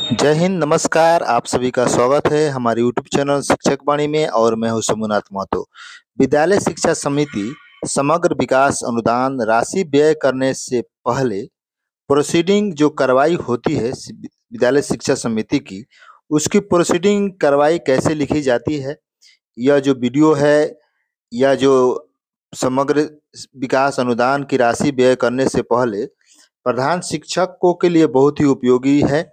जय हिंद, नमस्कार। आप सभी का स्वागत है हमारे यूट्यूब चैनल शिक्षक वाणी में और मैं हूं सोमनाथ महतो। विद्यालय शिक्षा समिति समग्र विकास अनुदान राशि व्यय करने से पहले प्रोसीडिंग जो कार्रवाई होती है विद्यालय शिक्षा समिति की, उसकी प्रोसीडिंग कार्रवाई कैसे लिखी जाती है, यह जो वीडियो है या जो समग्र विकास अनुदान की राशि व्यय करने से पहले प्रधान शिक्षकों के लिए बहुत ही उपयोगी है।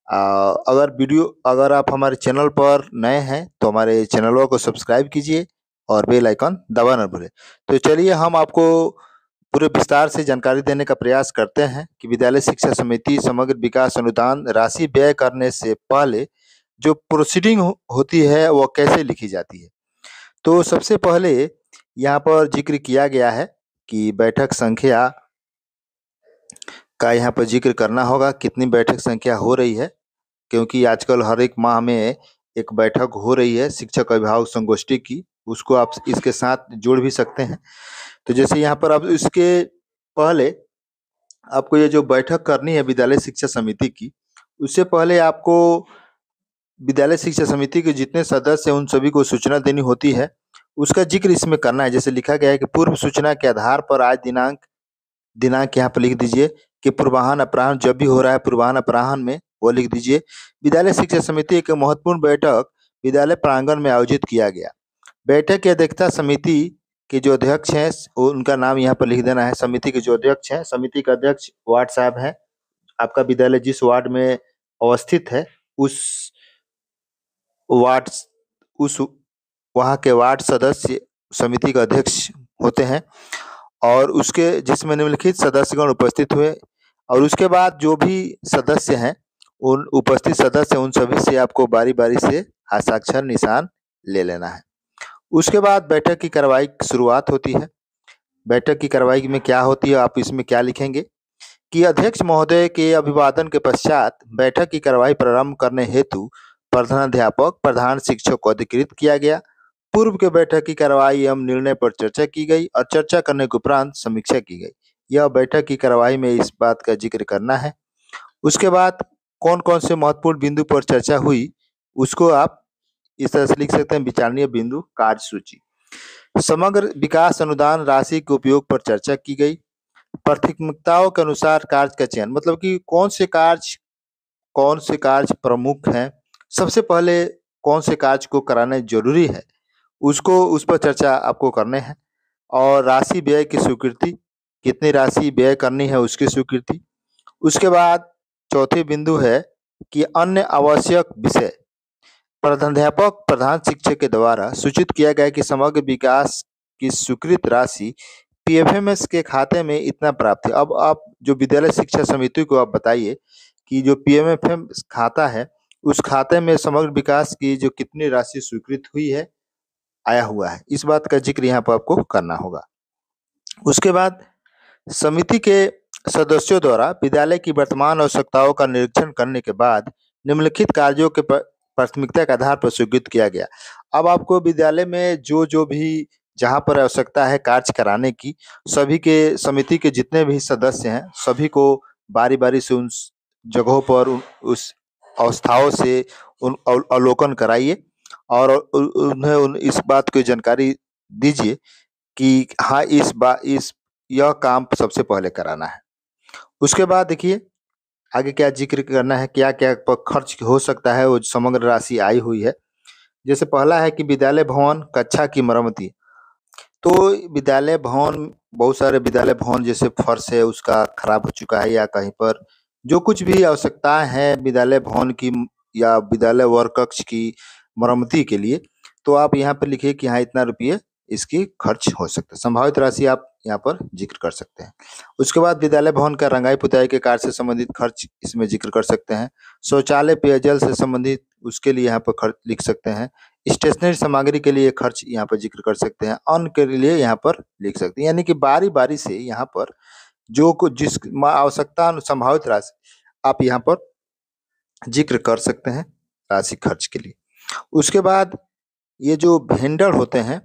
अगर आप हमारे चैनल पर नए हैं तो हमारे चैनलों को सब्सक्राइब कीजिए और बेल आइकन दबाना न भूलें। तो चलिए हम आपको पूरे विस्तार से जानकारी देने का प्रयास करते हैं कि विद्यालय शिक्षा समिति समग्र विकास अनुदान राशि व्यय करने से पहले जो प्रोसीडिंग होती है वह कैसे लिखी जाती है। तो सबसे पहले यहाँ पर जिक्र किया गया है कि बैठक संख्या का यहाँ पर जिक्र करना होगा, कितनी बैठक संख्या हो रही है, क्योंकि आजकल हर एक माह में एक बैठक हो रही है शिक्षक अभिभावक संगोष्ठी की, उसको आप इसके साथ जोड़ भी सकते हैं। तो जैसे यहाँ पर अब इसके पहले आपको ये जो बैठक करनी है विद्यालय शिक्षा समिति की, उससे पहले आपको विद्यालय शिक्षा समिति के जितने सदस्य हैं उन सभी को सूचना देनी होती है, उसका जिक्र इसमें करना है। जैसे लिखा गया है कि पूर्व सूचना के आधार पर आज दिनांक यहाँ पर लिख दीजिए कि पूर्वाह्न अपराह्न जब भी हो रहा है पूर्वाह्न अपराह्न में वो लिख दीजिए। विद्यालय शिक्षा समिति एक महत्वपूर्ण बैठक विद्यालय प्रांगण में आयोजित किया गया। बैठक की अध्यक्षता समिति के जो अध्यक्ष हैं उनका नाम यहाँ पर लिख देना है। समिति के जो अध्यक्ष हैं, समिति का अध्यक्ष वार्ड साहब हैं। आपका विद्यालय जिस वार्ड में अवस्थित है उस वार्ड उस वहाँ के वार्ड सदस्य समिति का अध्यक्ष होते हैं और उसके जिसमें निम्नलिखित सदस्यगण उपस्थित हुए। और उसके बाद जो भी सदस्य हैं उन उपस्थित सदस्य उन सभी से आपको बारी बारी से हस्ताक्षर निशान ले लेना है। उसके बाद बैठक की कार्रवाई की शुरुआत होती है। बैठक की कार्रवाई में क्या होती है, आप इसमें क्या लिखेंगे कि अध्यक्ष महोदय के अभिवादन के पश्चात बैठक की कार्रवाई प्रारंभ करने हेतु प्रधानाध्यापक प्रधान शिक्षक को अधिकृत किया गया। पूर्व के बैठक की कार्रवाई एवं निर्णय पर चर्चा की गई और चर्चा करने के उपरांत समीक्षा की गई। यह बैठक की कार्रवाई में इस बात का जिक्र करना है। उसके बाद कौन कौन से महत्वपूर्ण बिंदु पर चर्चा हुई उसको आप इस तरह से लिख सकते हैं, विचारणीय बिंदु कार्य सूची। समग्र विकास अनुदान राशि के उपयोग पर चर्चा की गई। प्राथमिकताओं के अनुसार कार्य का चयन, मतलब कि कौन से कार्य प्रमुख हैं, सबसे पहले कौन से कार्य को कराना जरूरी है उसको उस पर चर्चा आपको करने हैं। और राशि व्यय की स्वीकृति, कितनी राशि व्यय करनी है उसकी स्वीकृति। उसके बाद चौथे बिंदु है कि अन्य आवश्यक विषय प्रधानाध्यापक प्रधान शिक्षक के द्वारा सूचित किया गया कि समग्र विकास की स्वीकृत राशि पीएफएमएस के खाते में इतना प्राप्त है। अब आप जो विद्यालय शिक्षा समिति को आप बताइए कि जो पीएमएफएम खाता है उस खाते में समग्र विकास की जो कितनी राशि स्वीकृत हुई है, आया हुआ है, इस बात का जिक्र यहाँ पर आपको करना होगा। उसके बाद समिति के सदस्यों द्वारा विद्यालय की वर्तमान आवश्यकताओं का निरीक्षण करने के बाद निम्नलिखित कार्यों के प्राथमिकता के आधार पर स्वीकृत किया गया। अब आपको विद्यालय में जो भी जहाँ पर आवश्यकता है कार्य कराने की, सभी के समिति के जितने भी सदस्य हैं सभी को बारी बारी से उन जगहों पर उस अवस्थाओं से अवलोकन कराइए और उन्हें इस बात की जानकारी दीजिए कि हाँ यह काम सबसे पहले कराना है। उसके बाद देखिए आगे क्या जिक्र करना है, क्या क्या खर्च हो सकता है वो समग्र राशि आई हुई है। जैसे पहला है कि विद्यालय भवन कक्षा की मरम्मती। तो विद्यालय भवन, बहुत सारे विद्यालय भवन जैसे फर्श है उसका खराब हो चुका है या कहीं पर जो कुछ भी आवश्यकताएं हैं विद्यालय भवन की या विद्यालय वर्ग कक्ष की मरम्मती के लिए, तो आप यहाँ पर लिखिए कि हाँ इतना रुपये इसकी खर्च हो सकता है। संभावित राशि आप यहाँ पर जिक्र कर सकते हैं। उसके बाद विद्यालय भवन का रंगाई पुताई के कार्य से संबंधित खर्च इसमें जिक्र कर सकते हैं। शौचालय पेयजल से संबंधित उसके लिए यहाँ पर खर्च लिख सकते हैं। स्टेशनरी सामग्री के लिए खर्च यहाँ पर जिक्र कर सकते हैं। अन्न के लिए यहाँ पर लिख सकते हैं। यानी कि बारी बारी से यहाँ पर जो कुछ जिस आवश्यकता संभावित राशि आप यहाँ पर जिक्र कर सकते हैं राशि खर्च के लिए। उसके बाद ये जो वेंडर होते हैं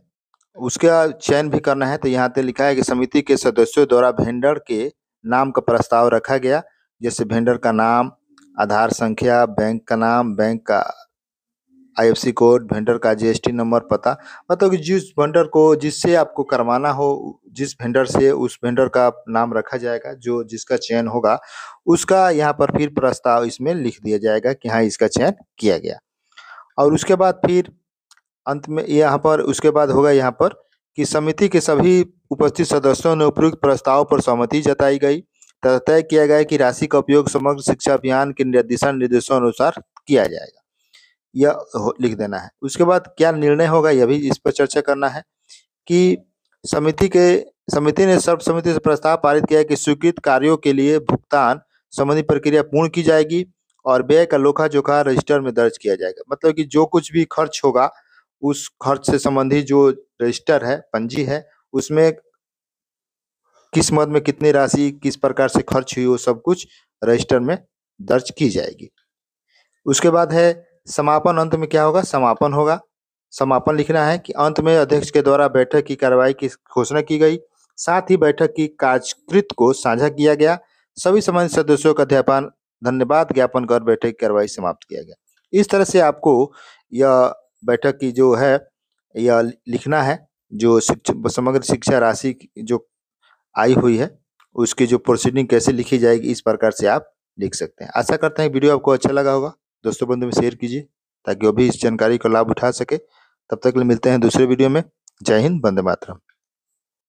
उसका चयन भी करना है। तो यहाँ पे लिखा है कि समिति के सदस्यों द्वारा वेंडर के नाम का प्रस्ताव रखा गया। जैसे वेंडर का नाम, आधार संख्या, बैंक का नाम, बैंक का IFSC कोड, वेंडर का GST नंबर, पता। मतलब कि जिस वेंडर को जिससे आपको करवाना हो, जिस वेंडर से, उस वेंडर का नाम रखा जाएगा, जो जिसका चयन होगा उसका यहाँ पर फिर प्रस्ताव इसमें लिख दिया जाएगा कि हाँ इसका चयन किया गया। और उसके बाद फिर अंत में यहाँ पर उसके बाद होगा यहाँ पर कि समिति के सभी उपस्थित सदस्यों ने उपयुक्त प्रस्ताव पर सहमति जताई गई तथा तय किया गया कि राशि का उपयोग समग्र शिक्षा अभियान के दिशा निर्देशों अनुसार किया जाएगा। यह लिख देना है। उसके बाद क्या निर्णय होगा यह भी इस पर चर्चा करना है कि समिति ने सर्वसम्मति से प्रस्ताव पारित किया कि स्वीकृत कार्यों के लिए भुगतान संबंधी प्रक्रिया पूर्ण की जाएगी और व्यय का लेखा जोखा रजिस्टर में दर्ज किया जाएगा। मतलब कि जो कुछ भी खर्च होगा उस खर्च से संबंधी जो रजिस्टर है, पंजी है, उसमें किस मद में कितनी राशि किस प्रकार से खर्च हुई वो सब कुछ रजिस्टर में दर्ज की जाएगी। उसके बाद है समापन। अंत में क्या होगा? समापन होगा। समापन लिखना है कि अंत में अध्यक्ष के द्वारा बैठक की कार्रवाई की घोषणा की गई, साथ ही बैठक की कार्यकृत को साझा किया गया, सभी संबंधित सदस्यों का धन्यवाद ज्ञापन कर बैठक की कार्रवाई समाप्त किया गया। इस तरह से आपको यह बैठक की जो है यह लिखना है, जो समग्र शिक्षा राशि जो आई हुई है उसकी जो प्रोसीडिंग कैसे लिखी जाएगी, इस प्रकार से आप लिख सकते हैं। आशा करते हैं वीडियो आपको अच्छा लगा होगा। दोस्तों बंधु में शेयर कीजिए ताकि वो भी इस जानकारी का लाभ उठा सके। तब तक के लिए मिलते हैं दूसरे वीडियो में। जय हिंद, वंदे मातरम।